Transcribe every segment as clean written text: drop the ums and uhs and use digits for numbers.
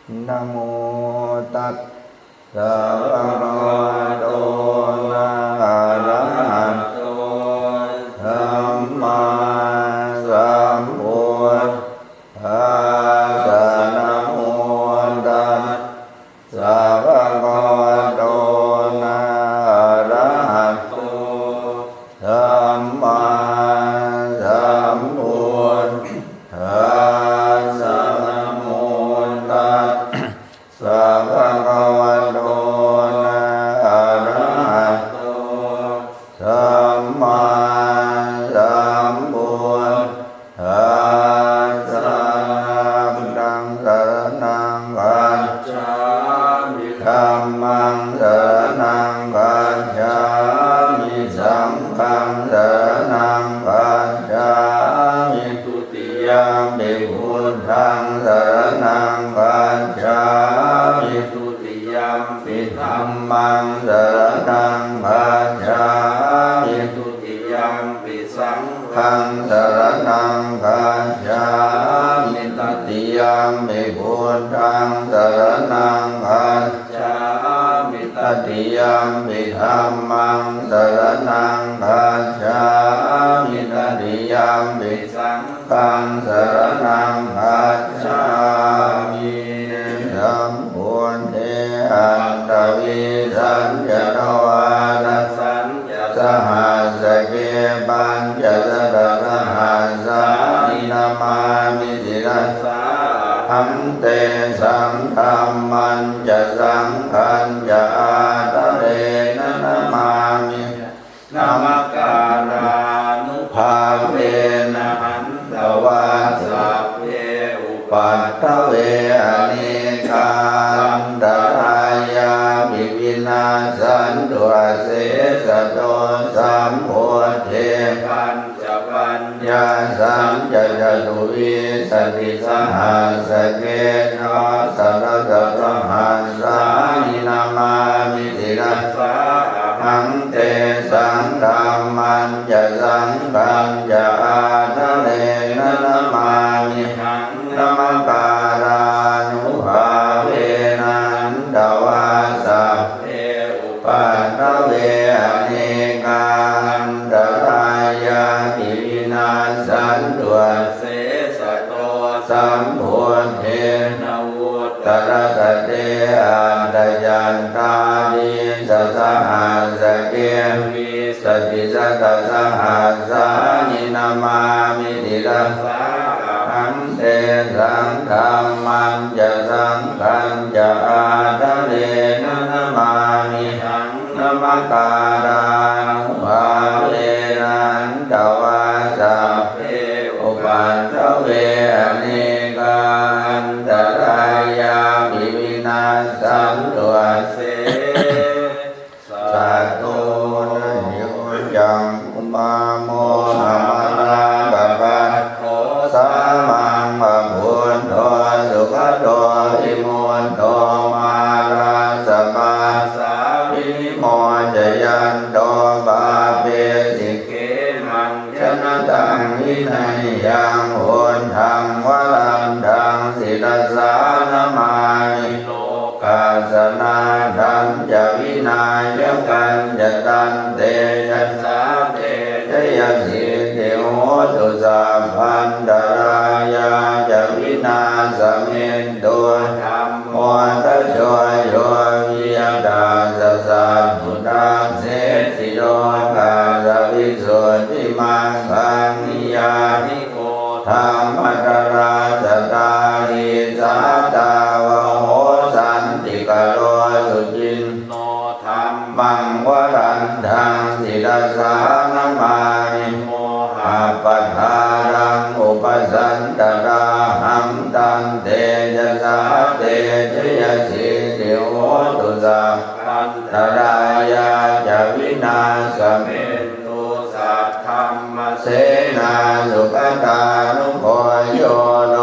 นะโมตัสสะภะคะวะโตอะระหะโตสัมมาสัมพุทธัสสะนะโมตัสสะภะคะวะโตอะระหะโตสัมมาสัมพุทธัสสะนะโมตัสสะภะคะวะโตอะระหะโตสัมมาสัมพุทธัสสะธัมมังสรณังคัจฉามิธัมมังสรณังคัจฉามิสังฆังสรณังคัจฉามิทุติยมปิพุทธังสรณังคัจฉามิทุติยมปิธัมมังสรณังคัจฉามิทุติยมปิสังฆังสรณังคัจฉามิตติยมปิพุทธังสรณังคัจฉามิตติยมปิธัมมังสรณังคัจฉามิตติยมปิสังฆังสรณังคัจฉามิสัมพุทเทอัตตวิสัญญโนวานัสสัญญสหัสเกปัญจสรสหัสสานินามามิสิรัสสะหัมเตสังฆัมมันจะสังฆัญจะอาตะเรนะนามามินามักการานุภาเวนะหันตวาสัพเพอุปัฏฐเวอเนกาอันตรายาภิวินาสันตุเสสะโตสัมโพธิปัญจปัญญาสัมจจตุวิสติสหัสเกนะสรสะสหัสสานินามามิสิรัสสะหังเตสังฆัมมันจะสังฆัญจะอาทะเลนะนามามิหังนามังการานุภาเวนันตวาสัพเพอุปัฏฐเวอเนกาอันตรายาภิวินาสันตุเสสะโตสัมโพธินาวุตตรสเตอันตยันตานิสสหัสเกวิสติสัตตสหัสสานินามามิติรัสสะหังเตสังฆัมมันจะสังฆัญจะอาทะเลนะนามามิหังนามังการานุภาเวนันตวาสัพเพอุปัฏฐเวอเนกาอันตรายาภิวินาสันตุเสสัตโตนะยุจังอุมาโมหะมานังปะปัสโทสามังปะพุทโธสุขโตอิโมโตมาราสมาสาวินิโมจยันโตบาเปสิเกมังชนะตังวินัยยังโหนทังวรันทังศิรสานามามิโลกาสนาทันจะวินัยเลี้ยงกันจะตันเตยัสสาเตชยสิเทโหตุสัพพันตรายาจะวินาสเมนตัวธรรมโมทัชโยโยวิยดาสสัพพุทธังเสสิโลกาสวิสุทธิมังคังนิยานิโกธรรมตราสตาริสาตาวโหสันติกโลสุจินโนธรรมังวรันทังศิรสานามามิโมหะปัฏฐารังอุปสันตราหังตันเตจสาเตชยสิติโหตุสัพพันตรายาจะวินาสเมตุสัทธัมมเสนาสุขตานุโภโยโน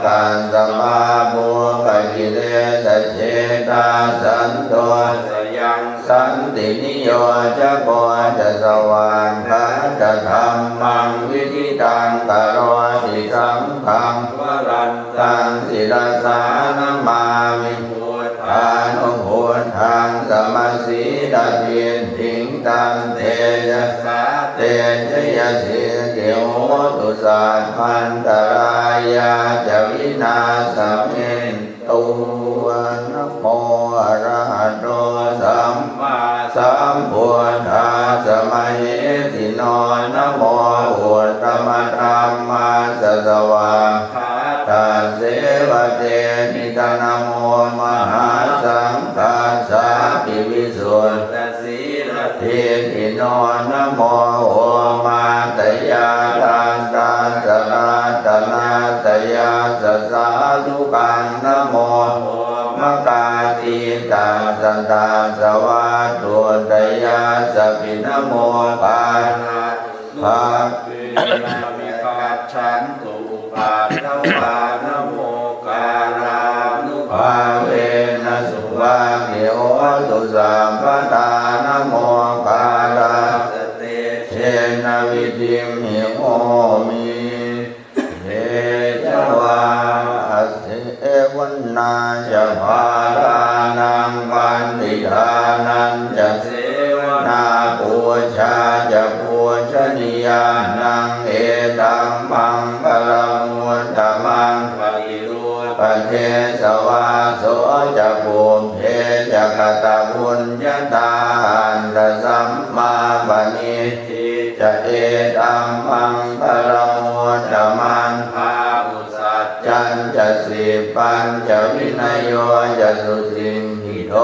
กันสมาภูปกิเลสเจตาสันโตสยังสันตินิโยจะโกจะสว่างคัจะธรรมังวิธิตังกโรติสังฆังวรันตังศิรสานามามิ สีดาเทียนถิงตันเตยะสาเตชยสิเกโหตุสาพันตรายาจะวินาสเมนตุนะโมอะระหะโตสัมมาสัมพุทธัสสะมะเหสิโนนะโมอุตตมะธัมมาสสวะตัสเสวะเตนิตานะโมมหาสังฆัสสะปิวิสุทธิสีลทิติโนนะโมโอมาตยาทานตาสราตนาตยาสสาธุกังนะโมมะกาติตาสันตาสวะตุตยาสปินะโมปานาภาวินามิกัจฉันตุปาทวานะโมกาลานุภาเวนะสุภาเกโหตุสัมปทานะโมกาลาสเตเชนะวิธิมหิโมมิเทจวาเอวันนาจะภารานังวันติทานันจะเสวนาปูชาจะปูชนียานังเอตัมมังกลมุตตมังปฏิรูปเทสวาโสจะภูมิเทจะกตบุญญาตาอันตสัมมาปณิทิจะเอตัมมังกลมุตตมังภาอุสัจจันจะสิปัญจะวินัยโยจะสุสิงหิโต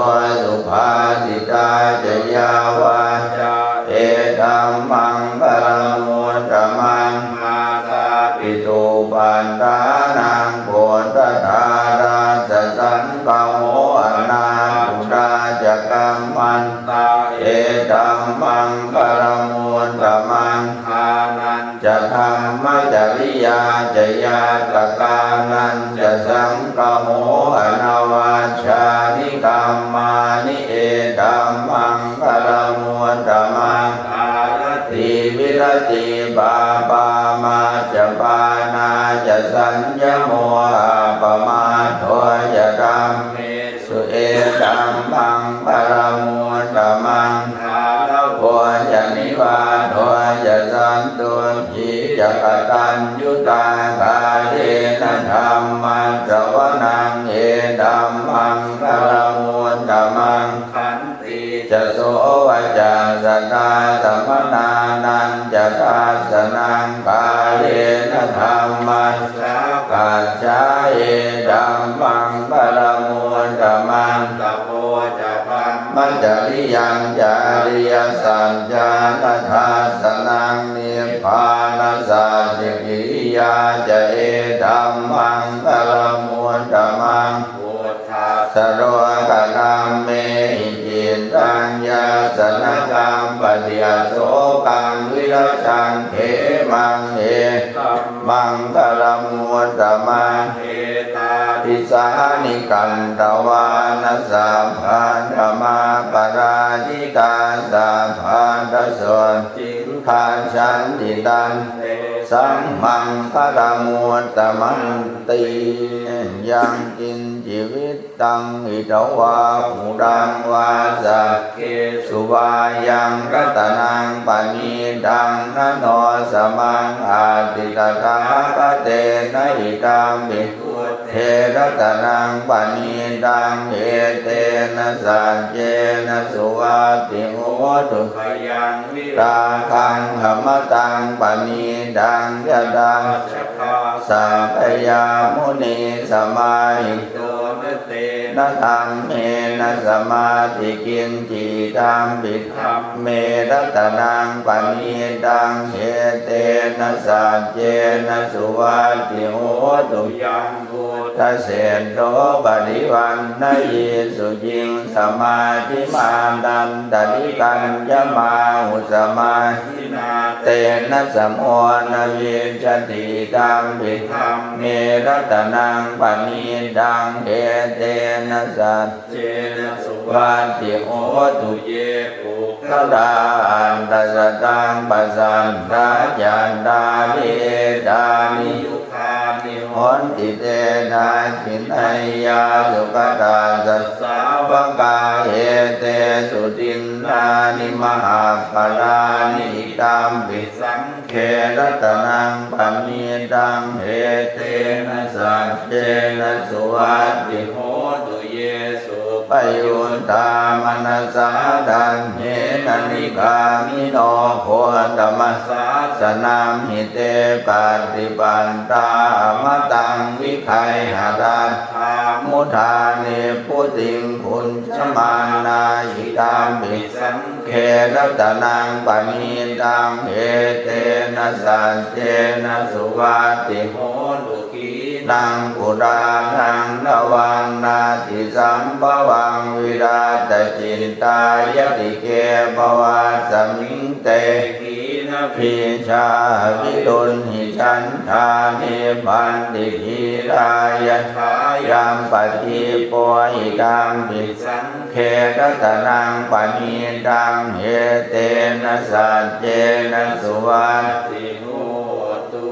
สุภาสิตาจะยาวาจาเอตัมมังกลมุตตมังมาตาปิตุปันตานังโพธทาราสสันตโมอนาปุราจะกัมมันตาเอตัมมังกลมุตตมังทานันจะธรรมจริยาจะญาตกานันจะสังฆโมอนาวาชานิกรรมานิเอตัมมังกลมุตตมังอาติวิรติปาปามาจะปานาจะสัญญโมอาปมาโทจะกัมเมสุเอตัมมังกลมุตตมังอาลโภจะนิวาโทจะสันตุจิจะกตัญญูตาคาเดนะธรรมัสสวนังเอตัมมังกลมุตตมังขันติจะโสวจะสตาสัมมนานันจะทัสสนังกาเลนะธรรมัสสะกัจจาเอตัมมังกลมุตตมังตโพจะพัมมัจจริยังจาริยสัจจานะทัสสนังนิพพานัสสะจิกิริยาจะเอตัมมังกลมุตตมังพุทธัสสะโรกะกัมเมหิจิตตังยาสนกัมปะติยโสกังวิรัชังเขมังเอตัมมังกลมุตตมังเอตาทิสานิกันตวานัสสะพันธมาปราชิกาสัพพันธส่วนจิงคาชันติตันเตสัมมังกลมุตตมังติยังกินชีวิตตังอิทวาภูดังวาสักเกสุวายังรัตนังปณิดังนโนสมังอาติตถาคเตนะหิตัมภิกขุเทรัตนังปณิดังเอเตนะสัจเจนะสุวัตติโหตุขยังวิราคังหมตังปณิดังยะดังสัพพยามุนีสมาหิโตนะเตนะธัมเมนะสมาธิกินจิตัมภิกขัมเมรัตนังปณิดังเอเตนะสัจเจนะสุวัตติโหตุยังพุทธเสนโตปฏิวันนะเยสุจิงสมาธิมาดันตติกันยมาหุสมาธินาเตนะสมโอนะเวชติตัมภิกขัมเมรัตนังปณิดังเอเตนะสัจเจนะสุวัตติโหตุเยปุคลาอันตสตังปัสสันทาจันตาเวดานิยุคานิโหติเตนะขินไอยาสุขตาสัสสาวกาเอ เตสุตินนานิมหาปรานิตามปิสังเขรัตนังปณิตังเหเตนะสัจเจนะสุวัตติโหตุเยสุปยุตตามนัสสาดันเยนะนิกามิโนโพธรรมสาสนามหิเตปฏิปันตามตังวิไคหาราธามุทาเนปุติงพุญชมานายิตามปิสังเขรัตนังปณิตังเหเตนะสัจเจนะสุวัตติโหตุกีนังปุรานังนวังนาติสัมภวังวิราตจินตายติเกภวะสมิงเตกีนะพิชาวิรุณหิชันธานิบันติหิรายะทายามปฏิปโยิตังปิสังเขรัตนังปณิตังเหเตนะสัจเจนะสุวัตติโหตุ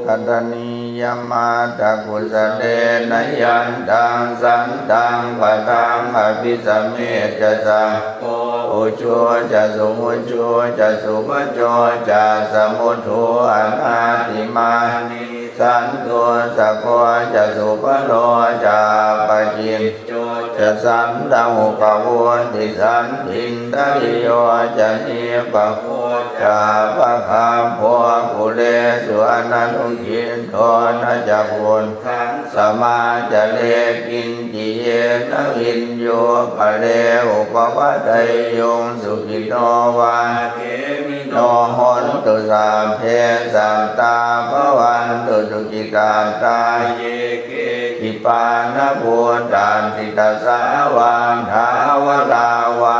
กัตนิยมาตะกุสเดนะยันตังสันตังปะตังอภิสเมจะสังโฆอุจุจะสุมุจุจะสุปโจจะสมุทุอนาติมานิสันตุสะโกจะสุปโลจะปะจิมโจจะสันตังหุกะวุติสันตินทริโยจะนิปะโคจะปะคามโพกุเลสุอนันตุกินโทนะจักขุนทังสมาจะเลกินจิเยนะอินโยปะเลอุปปะไตยงสุขิโนวาเทมิโนหนตุสาเพสัตตาภวันตุสุขิกาตาเยเกกิปานะภูตันติตสาวันทาวราวา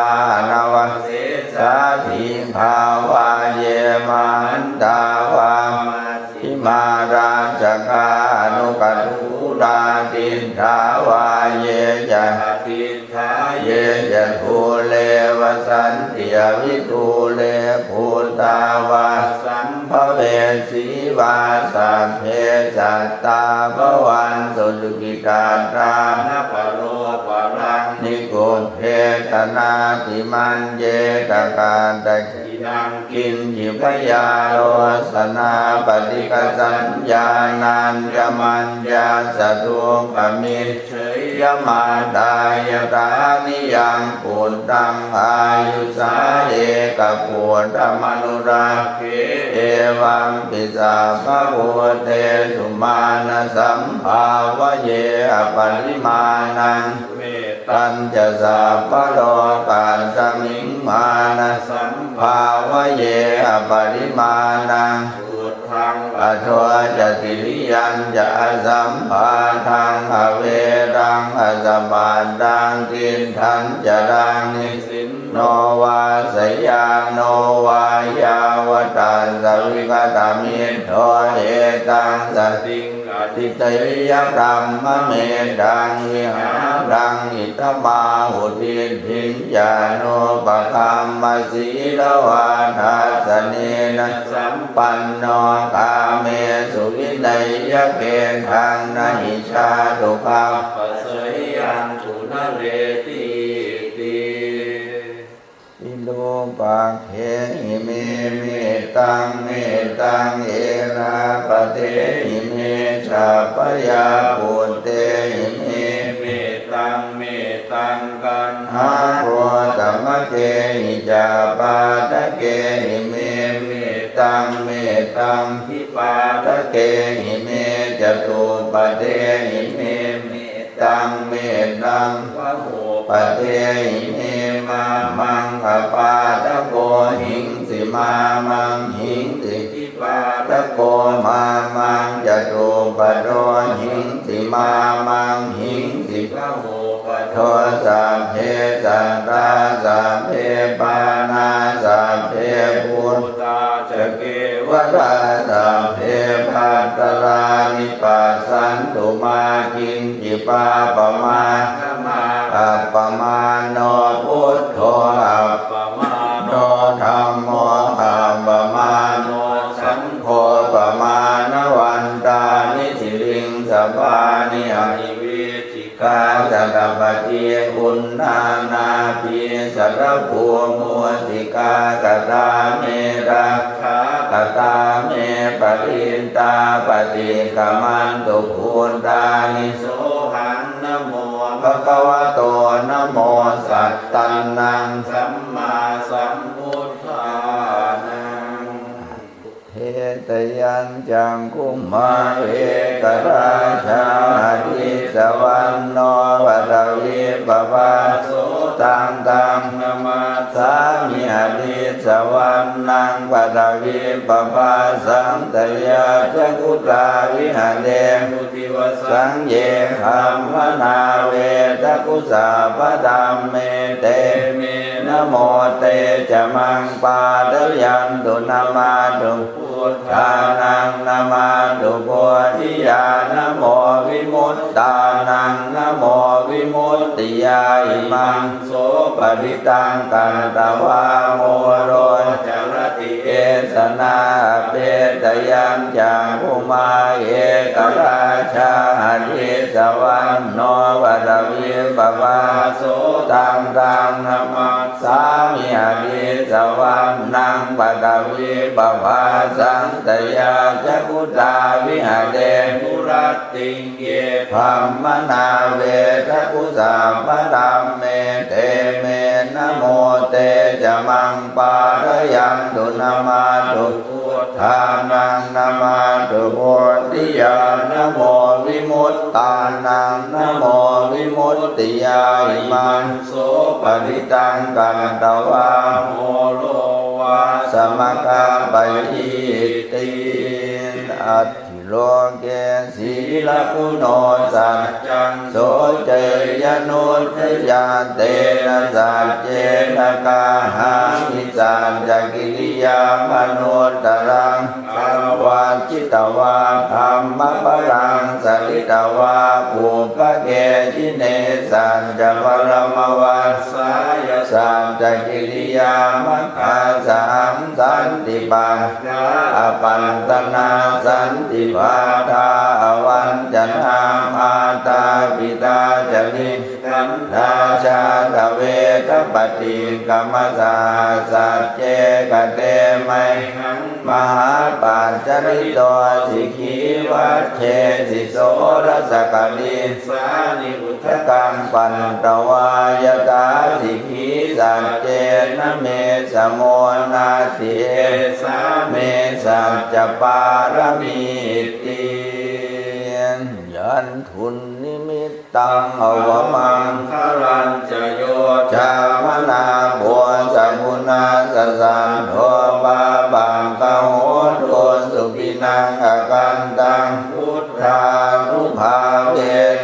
นาวเสสาทิภาวาเยมันตาวาทิมาราชกานุกัตุราตินทาวาเยจะติทาเยจะทูเลวสันติยวิทูเลภูตาวาสัมภเวสีวาสัพเพสัตตาภวันตุสุขิกาตานะปโรปรังนิโกเพตนาติมันเยตการตะกิดังกินจิพยาโลสนาปฏิกสัญญานันยมันยาสตุปมิเฉยยมาดายตานิยังปุตตังอายุสาเอกปุตตมนุราเคเอวังปิสาภะโวเตสุมาณสัมภาวะเยอปริมาณังตัญจะสัพพะโลกัสสมิงมานะสัมภาวะเยอปริมาณังพุทธังอโทจะติริยัญจะสัมภาทังอเวรังอสมานตังทินทันจะดังนิสินโนวาสยาโนวายาวตัสสวิกตามิโทเอตังสติงอติเตยกรรมเมดังวิหารังอิตมาหุติทินญาโนปะคัมมสีลวาทัสสเนนะสัมปันโนกาเมสุวินัยยะเกทังนะหิชาตุคัมปะเสยยังตุนะเรติอิโลปักเขหิเมเมตังเมตังเอราปะเทหิเมชาปยาปุตเตหิเมเมตังกันหาโพตัมเกหิจาปาตะเกหิเมเมตังทิปาตะเกหิเมจตุปะเทหิเมเมตังวะโหปะเทหิเมมามังคปาตะโกหิงสิมามังหิงสิทิปาตะโกมามังจตุปะโตหิงสิมามังหิงสิวะโหปะโทสัพเพสัตตาสัพเพปานาสัพเพพุทธาจเกวราสัพเพภัตตานิปัสสันตุมากินจิปาปมาอัปปมาโนพุทโธอัปปมาโนธัมโมอัปปมาโนสังโฆปมาณวันตานิสิริงสภานิอหิวิจิกาสัตถ ปฏิอุณนานาภิสรภูมุสิกากตาเมรักขากตาเมปรินตาปฏิกมันตุภูตานิโสหังนะโมภะคะวะโตนะโมสัตตังนังสัมมาสัมพุทธานังเทตยัญจังคุมาเอกราชาทิสวรรณโนวัตวิปปาโสตังตังนะมัสสามิอภิสวรรณังวัตวิปปาสังตยาจักุตาวิหารเดมุติวสังเยหัมมนาเวทกุสาปดัมเมเตนะโมเตจะมังปาดยันตุนามาตุพุทธานังนามาตุโพธิญาณนะโมวิมุตตานังนะโมวิมุตติยาอิมังโสปริตังกันตวาโมโรจรติเอสนาเปตยัญจังภูมาเอกราชาทิสวรรณโนวัตวิปปาโสตังตังนะมัสสามิอภิสวรรณังวัตวิปปาสังตยาจักุตาวิหารเดมุรติงเยธัมมนาเวทกุสาปดัมเมเตเมนะโมเตจะมังปาดยันตุนามาตุพุทธานังนามาตุโพธิญาณนะโมวิมุตตานังนะโมวิมุตติยาอิมังโสปริตังกันตวาโมโลวาสมกาปยิติอัตถิโลเกศีลกุโนสัจจังโสเจยนุทยาเตนะสัจเจนะกาหังอิสัจจกิริยามนุตตรังอวาจิตวาธัมมปรังสริตวาภูปะเกจิเนสัจจปรมวัสสายสัจจกิริยามัคคาสัมสันติปัญญาอปันตนาสันติภาทาวันจันนามาตาปิตาจนิขันธาชาตเวทปฏิกรรมสาสัจเจกเตไมหังมหาปัจจริโตสิกีวัชเชสิโสรสกลิสานิอุทกังปันตวายตาสิกีสัจเจนะเมสโมนาติเอสาเมสัจจปารมีติยันทุนนิมิตตังอวมังคลันจโยจามนาบัวสัมุนาสสันโทบาบังกะโหโตสุปินังอกันตังพุทธานุภาเว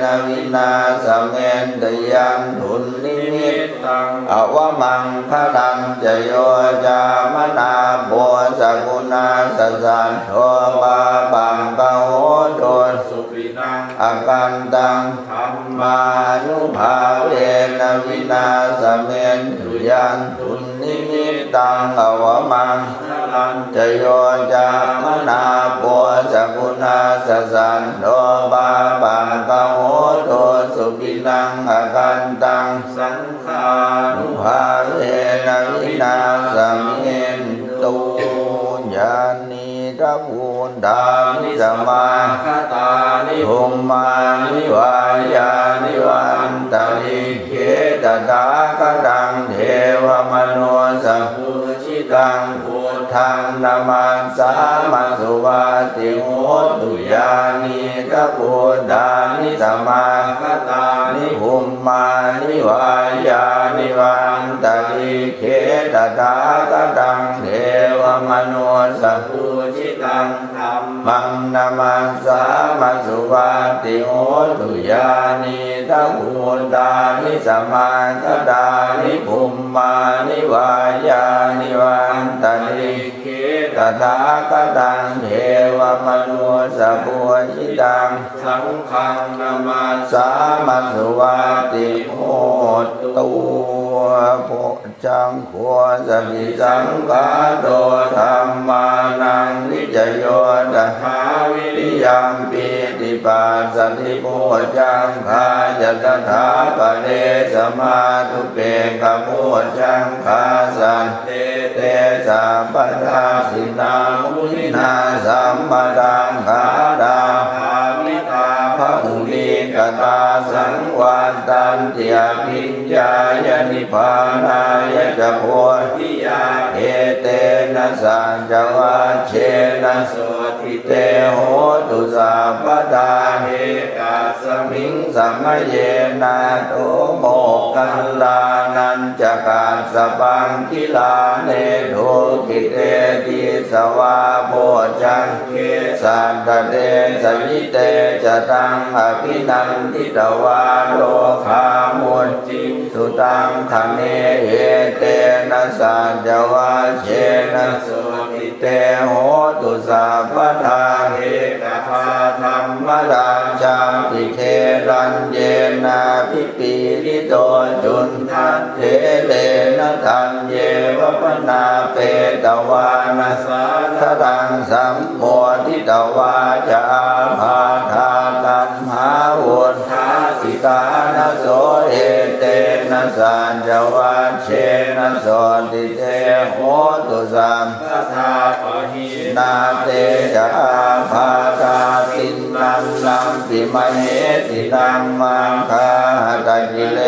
นะวินาสเมนตยันทุนนิมิตตังอวมังคลันจโยจามนาบัวสัมุนาสสันโทบาบังกะโหโตสุปินังอกันตังธัมมานุภาเวนะวินาสเมนตุยันทุนนิมิตตังอวมังคลันจโยจามนาปัวสักุณาสสันโทบาบังกะโหโตสุปินังอกันตังสังฆานุภาเวนะวินาสเมนตุญาณิทัพพุทธานิสมาคตานิภูมานิวายานิวันตาลิเขตตาคตังเทวมโนสัพพุชิตังพุทธังนามัสสามัสสุวาติโหตุญาณิทัพพุทธานิสมาคตานิภูมานิวายานิวันตาลิเขตตาคตังเทวมโนสัพพุชิตังธัมมังนามัสสามัสสุวาติโหตุญาณิทัพพุทธานิสมาคตานิภูมานิวายานิวันตาลิเขตตาคตังเทวมโนสัพพุชิตังสังฆังนามัสสามัสสุวาติโหตุโพจังโฆสมิสังฆาโตธัมมานังนิจโยตถาวิริยัมปิติป ปัสสติโพจังคายัตถาปะเดสมาทุเปกะโพจังคาสันเตเตสัมปทาสินามุนินาสัมปทังคาดาภามิตาภะหุลิกตาสังวาตันเตียปิญญายนิพพานายจะโพธิยาเอเตนะสัจจวัชเชนะโสทิเตโหตุสัพพทาเฮกัสมิงสัมเยนะโตโมกัลลานันจกัสสปังกิลาเนโทกิเตติสวาโพจังเกสันตเตสยิเตจตังอภินันทิตวาโลคามุนจิสุตังคเนเอเตนะสัจจวัชเชนะโสติเตโหตุสัพพทาเฮกภาธัมมราชาติเทรัญเยนะพิปีริโตจุนทัตเถเลนะทันเยวปนาเปตวานัสสะทรังสัมโพธิตวาจาภาทาตัมหาวุฒาสิกานะโสเอเตนะสัจจวัชเชนะโสติเตโหตุสัมปทาปะหินาเตจาภาตาตินันลังปิมเหตินังมังคาตะกิเล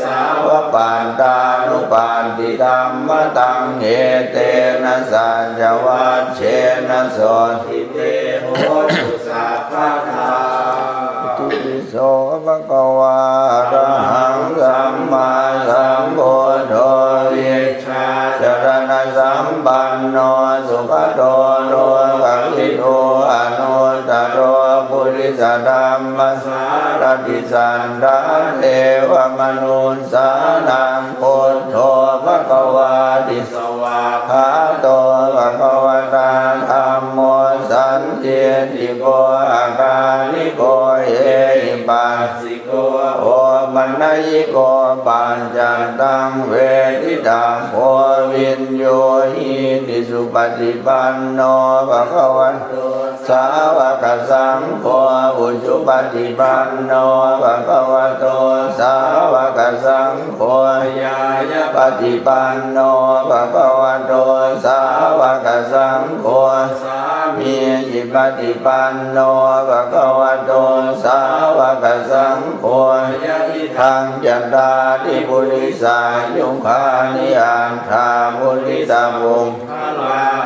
สาวปันตานุปันติธัมมตังเอเตนะสัจจวัชเชนะโสติเตโหตุสัพพทาอิติปิโสภะคะวะอะระหังสัมมาสัมพุทโธวิชชาจรณะสัมปันโนสุขโตโลกังคิโตอนุตตโรปุริสธัมมัสสารติสันดาเทวมนุสสานังพุทโธภะคะวะติสวาคาโตภะคะวะตาธัมโมสันติติโกอาการิโกเอหิปัสสิโกโอมัณยิโกปัญจตังเวทิตาโพวินโยหิติสุปฏิปันโนภะคะวะโตสาวกสังโฆอุชุปฏิปันโนภะคะวะโตสาวกสังโฆยายะปฏิปันโนภะคะวะโตสาวกสังโฆสามีจิปฏิปันโนภะคะวะโตสาวกสังโฆยะทิทังจันตาทิปุริสายุคานิอันธามุนิตาวุง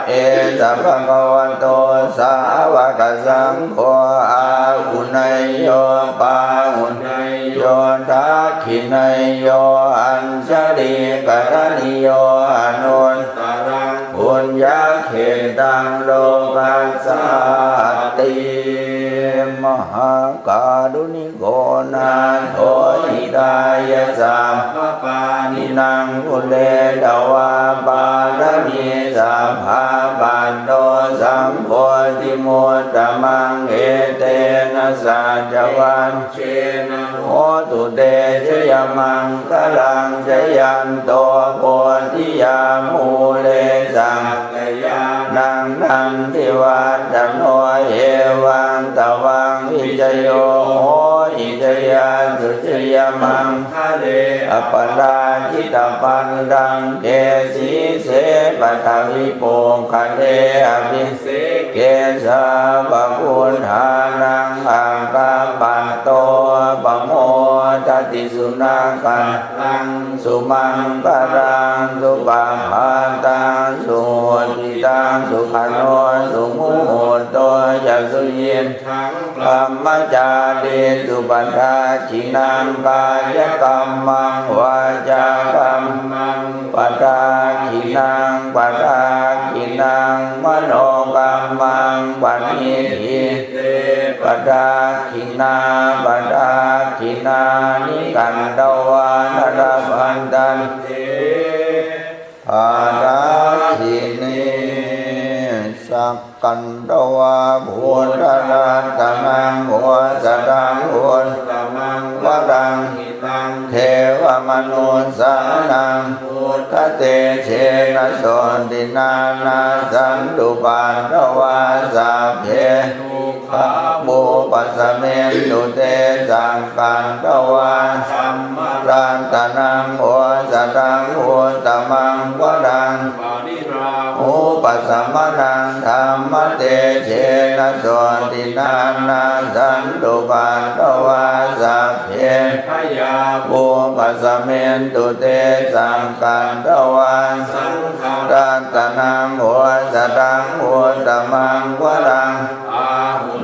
เอตภะคะวะโตสาวกสังโฆอาหุนยโยปาหุนยโยทักขินยโยอัญชลีกรณิโยอนุตตรังปุญญเขตังโลกัสสติมหากาดุนิโกนาโทหิตายะสัมภปานินังกุเลตวาปาลมีสัพพะปันโตสัมโพธิมุตตมังเอเตนะสัจจวัชเชนะโหตุเตชยมังคลังชยันโตโพธิยามูเลสังกยานังนันทิวัตโนเอวังตวังอิจโยโหอิจยาสุจยมังทะเลอปราชิตปันดังเกสีเสปทวิโปงคะเทอภิเสเกสาปะคุณหานังอังกาปัตโตปะโมทติสุนาคันตังสุมังปะรังสุปะภาตังสุติตังสุขโนสุมุโหโตยัสสุยินทังธรรมจารีสุปัฏฐาชินังกายกรรมังวาจากรรมังปัฏฐาชินังปัฏฐาชินังมโนกรรมังปณิทิเตปัฏฐาชินาปัฏฐาชินานิกันตวานรพันตันเตปัฏฐาชินีสักกันตวาภูตรัตนังหัวสดังหัวตมังวรังหิตังเทวมนุสานังพุทธเตเชนะโสตินานาสันตุปันตวาสัพเพทุกข ภะบุปัสสเมนตุเตสังกันตวาสัมมารันตนังโอสตังโอตมังวรังอุปัสสมนังธรรมเตเชนะโสตินานาสันตุปันตวาสัพเพบุปัสสเมนตุเตสังกันตวาสังฆรัตนังโอสตังโอตมังวรัง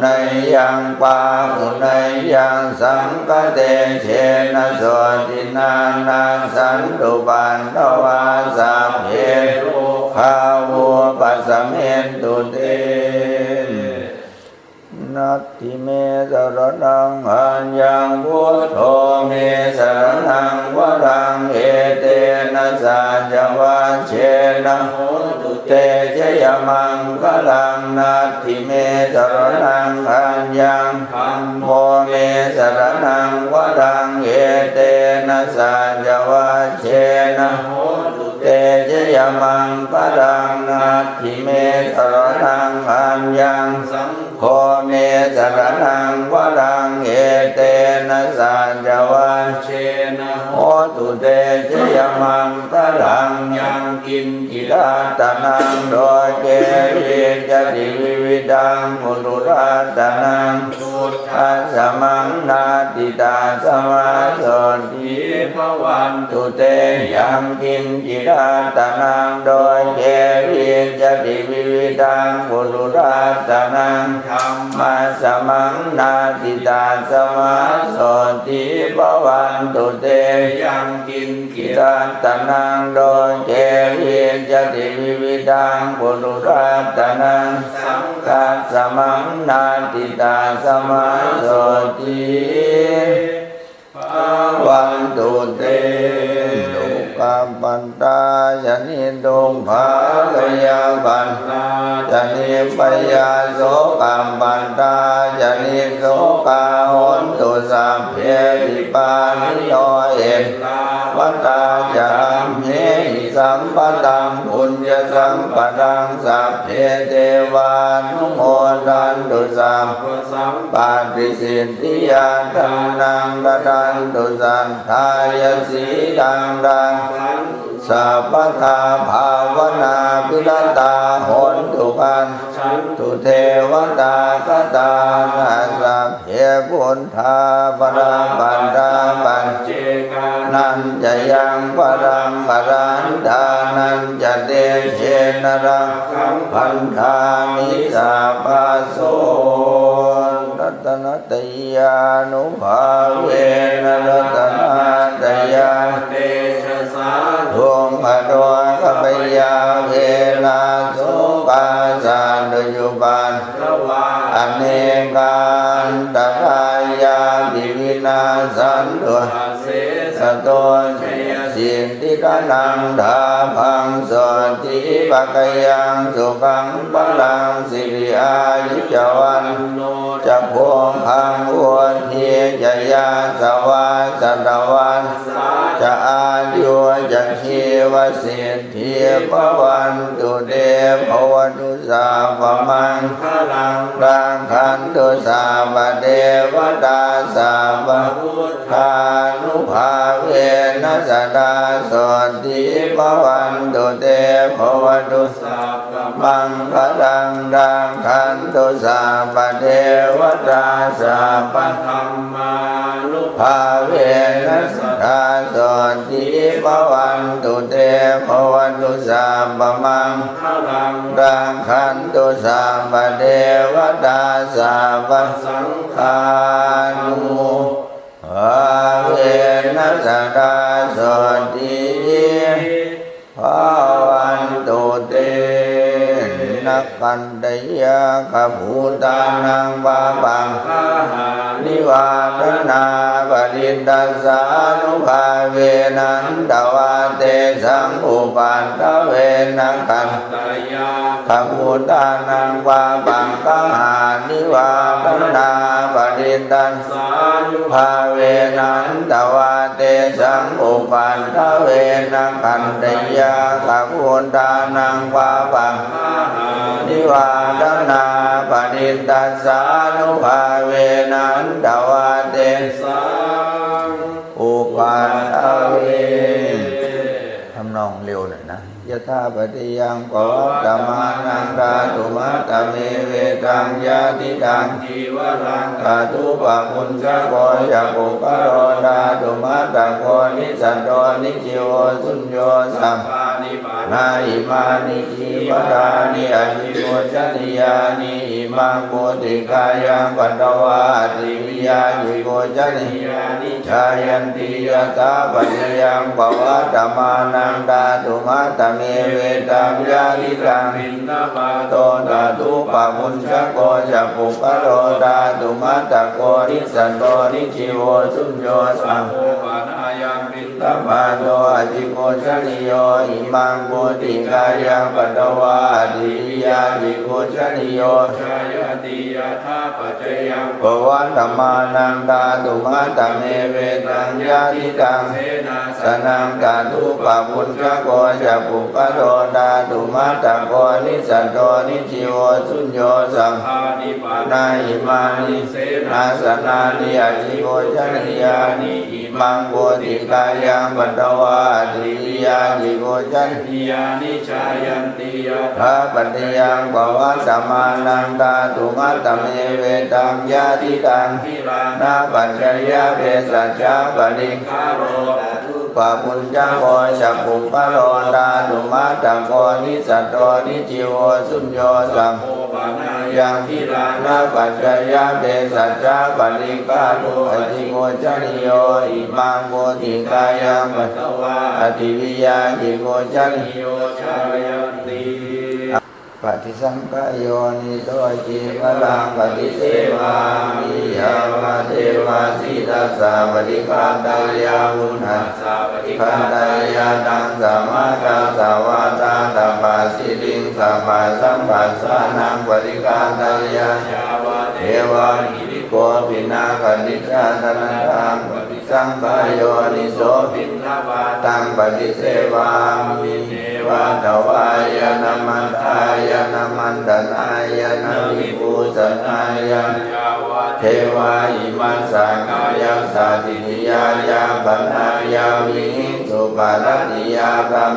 ในยังปาหุในยังสังฆเตเชนะโสตินานาสันตุปันตวาสัพเพภาวุปัสสเมนตุเตนัตถิเมสรณังอัญญังพุทโธเมสรณังวรังเอเตนะสัจวัชเชนะโหตุเตชยมังคลังนัตถิเมสรณังอัญญังธัมโมเมสรณังวรังเอเตนะสัจวัชเชนะโหตุเตชยมังคลังนัตถิเมสรณังอัญญังสังโฆเมสรณังวรังเอเตนะสัจวัชเชนะโหตุเตชยมังคลังยังกินจิราตนังโดยเกวิจติวิวิดังมุตุราตนังพุทธัสสะมังนาติตาสมาสนติภวันตุเตยังกินจิราตนังโดยเกวิจติวิวิดังมุตุราตนังธรรมัสสะมังนาติตาสมาสนติภวันตุเตยังกินจิราตนังโดยเกวิจติวิวิดังมุตุราตนังสังฆัสสะมังนาติตาสมาสนติภวันตุเตดุกัมปันตายานิดุงภากยาปันตายานิปยาโสกัมปันตายานิโสกาหนตุสัพเพปิปานิโยเอวัตตาจามเหหิสัมปตังปุญญสัมปตังสัพเพเทวานุโมทันตุสัพพสัมปติสิทธิยาทังนังกตันตุสันทายสีดังดังสัพพทาภาวนาภิรตาโหนตุกันตุเทวตากตานาสัพเพพุทธาปรัมปันตาปัญเจกานันจะยังปรัมปรันทานันจะเตเชนรังพันธามิสาปะโสรัตนตยานุภาเวนะรัตนาตยาเตชะสาธุมภโดกปยาเวนาโสปาสานโดยยุบันอเนกันตรายาบิวินาสันตุสโตสิทธิกนังดาพังสติปะกยังสุขังพลังสิริอายุจวันจะพวงพังอวดเทียยาสวาสัตวันจะอายุจะชีวสิทธิภวันตุเตภวตุสาภมังคลังรังคันตุสาภเทวตาสาภพุทธานุภาเวนัสดาสนติภวันตุเตภวตุสาภมังคลังรังคันตุสาภเทวตาสาภธรรมานุภาเวนัสดาสนติภวันตุเตภวตุสาภมังคลังรังคันตุสาภเทวตาสาภสังฆานุภาเวนัสดาสนติภวันตุเตนักกันตยาขภูตานังบาบังนิวาทนาปรินตัสสานุภาเว นันตวาเตสังอุปันตเวนังคันตยาขมุตานังวาปังกหานิวาปนาปริตันสายุภาเวนันตวาเตสังอุปันตเวนังคันตยาขมุตานังวาปังนิวาปนาปริตันสานุภาเวนันตวาเตสังอุปันตเวทำนองเร็วหน่อยนะยะธาปฏิยังปวัตตมานังราตุมัตตเมเวตังยาติตังทีวรังกาตุปะมุญชะโกยะปุกโรดาตุมัตตโกนิสันโดนิจิโวสุญโยสัมนาอิมานิจิวดานิอจิโกจัตติยานิอิมังโกติกายังปัตตวาติวิยาจิโกจัตติยานิชายันติยะตาปัจยังปวัตตมานังราตุมัตตเมเวตังยาติตังปิณฑบาโตตาตุปะมุญชะโกจะปุกโรดาตุมัตตโกนิสันโตนิจิโวสุญโยสัมโภปนายังปิณฑบาโตอจิโกชนิโยอิมังโกติกายังปัตตวาติยาจิโกชนิโยชายติยะธาปัจจยังปวัตตมานังดาตุมัตตเมเวตังยาติตังสนังกาตุปะมุญชะโกจะปุกโรดาตุมัตตโกนิสันโตนิจิโวสุญโยสังนาอิมานิเสนาสนานิอจิโกจัตติยานิอิมังโกติกายังปัตตวาติยาจิโกจัตติยานิชายันติยะธาปัตติยังปวัตตมานังดาตุมัตตเมเวตังยาติตังนาปัจจยาเภสัชฌะปริคาโรปะปุญจโกจะปุกโรดาตุมัตตโกนิสัตโตนิจิโวสุญโยสัมโภปนายังทิลานาปัจจยาเภสัชฌะปริคาโรอจิโกจันโยอิมังโกติกายังปัตตวาอติวิยาจิโกจันโยชายันติปฏิสังขโยนิโตจิวรังปฏิเสวามิยาวะเทวาสิตัสสะปฏิคันตายาวุนัสสะปฏิคันตายาตังสัมมาตัสสะวาตาตัปปะสิลิงสัมมาสัมปัสสะนังปฏิคันตายายาวะเทวานิริโกปินาคณิจาตนะตังปฏิสังขโยนิโสปินทวาตังปฏิเสวามิเทวะตวายานามันตายานามันตนายานาวิภูสนายาเทวาอิมันสังฆายังสาติยายาปัญญาวิหิสุปารัติยากัม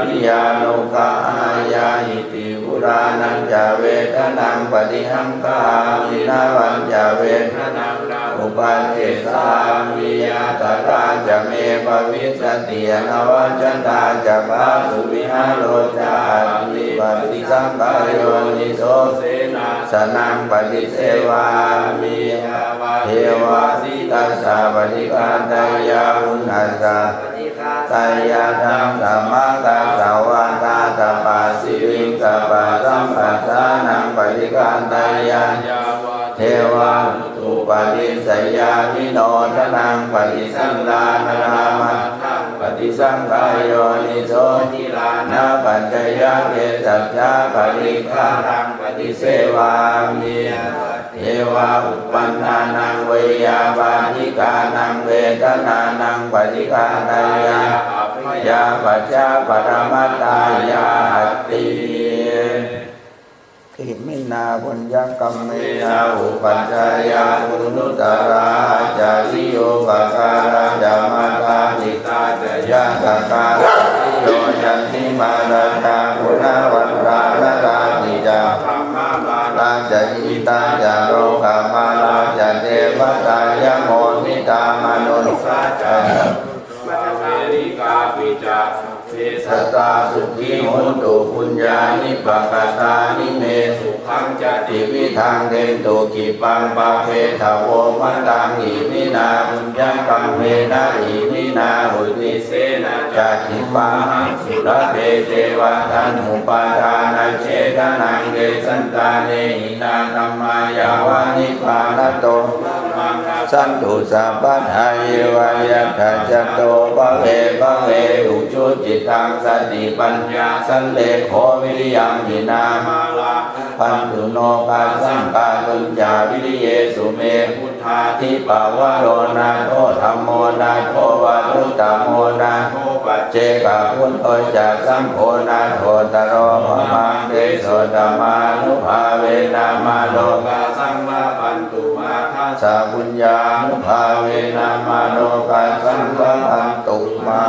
ปิยานุกาายาอิติปุรานังจาเวทนังปฏิหังคามินาวันจาเวทนังอุปาเทสามิยาตตาจะเมปวิสติยนวัจตาจะปาสุวิหารโลจาติปฏิสังขโยนิโสเสนาสนังปฏิเสวามิเทวาสิตัสสะปฏิคันตายาวุนัสสะตายาธังสัมมากัสสาวาตาตปาสิลิงสัพพะสัมปัสสะนังปฏิคันตายาเทวาตุปฏิสัยยามิโนทนังปฏิสังลานามังปฏิสังขโยนิโสทิลานาปัญจยาเภสัชฌะปริคารังปฏิเสวามิเทวาอุปันนานังเวยาบานิกานังเวทนานังปฏิฆาตายายาปัจจาปรมัตตายาหัตติอิมินาปุญญกรรมเมนาอุปัญจายาปุนุตราจาริโยปการาจามาตาจิตาจยะตาการโยยันติมาราตาปุณวันรานาตาติจาราจยิตาจาโรกามาราจเทวตายโมนิตามนุสัจจะมัจเวริกาปิจาสตาสุขีโหตุปุญญานิปกตานิเมสุขังจติวิทังเดนตุกิปังปะเพทโวมัตตังอิมินาปุญญกัมเมนะอิมินาหุติเสนะจัตถิปาหังสุรเทเทวทันหุปาทานาเชตนังเกสันตาเนหินาธัมมายาวานิพานโตมา สันตุสัพพัทธาเยวายะทัจจโตภะเวอุชุจิตังสติปัญญาสันเลโขวิริยังหินามาลาพันตุโนกาสังกาตุญญาวิริเยสุเมพุทธาทิปาวโรนาโทธัมโมนาโทวาทุตตโมนาโทปัจเจกะพุทโธจักสังโฆนาโทตโรภมังเตโสตมานุภาเวนามาโลกาสังมาปันตุมาทัสสะปุญญานุภาเวนามาโลกาสังมาปันตุมา